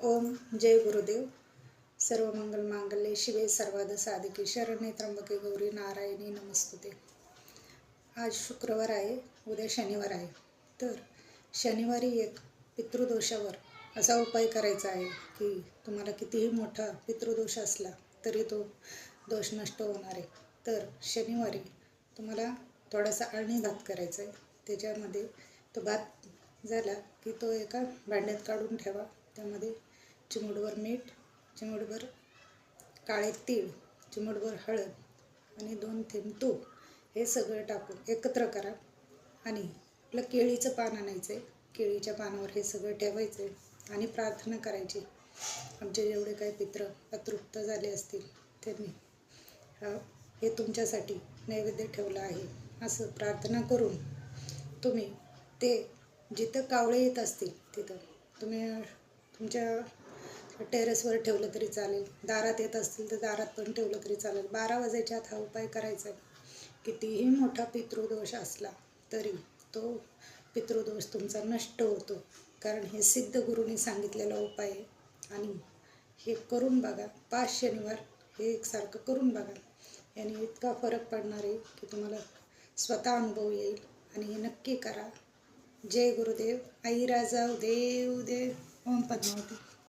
ओम जय गुरुदेव. सर्व मंगल मांगल्ये शिवे सर्वार्थ साधिके शरण्ये त्र्यंबके गौरी नारायणी नमस्तुते. आज शुक्रवार आहे, उद्या शनिवार आहे. तर शनिवारी एक पितृदोषावर असा उपाय करायचा आहे की तुम्हाला कितीही मोठा पितृदोष असला तरी तो दोष नष्ट होणार आहे. तर शनिवारी तुम्हाला थोडासा अळणी भात करायचा आहे. त्याच्यामध्ये तो भात झाला की तो एका भांड्यात काढून ठेवा. त्यामध्ये चिमूटभर मीठ, चिमूटभर काळे तीळ, चिमूटभर हळद आणि 2 थेंब तूप हे सगळं टाकून एकत्र करा. आणि आपलं केळीचं पान आणायचं आहे. केळीच्या पानावर हे सगळं ठेवायचं आहे आणि प्रार्थना करायची. आमचे जेवढे काही पित्र अतृप्त झाले असतील त्यांनी हे तुमच्यासाठी नैवेद्य ठेवलं आहे असं प्रार्थना करून तुम्ही ते जिथं कावळे येत असतील तिथं तुम्ही तुमच्या टेरेसवर ठेवलं तरी चालेल. दारात येत असतील तर दारात पण ठेवलं तरी चालेल. 12 वाजायच्या आत हा उपाय करायचा आहे. कितीही मोठा पितृदोष असला तरी तो पितृदोष तुमचा नष्ट होतो. कारण हे सिद्ध गुरूंनी सांगितलेला उपाय आहे. आणि हे करून बघा. 5 शनिवार हे एकसारखं करून बघा. याने इतका फरक पडणार आहे की तुम्हाला स्वतः अनुभव येईल. आणि हे नक्की करा. जय गुरुदेव. आई राजा देव देव. ओम पद्मावती.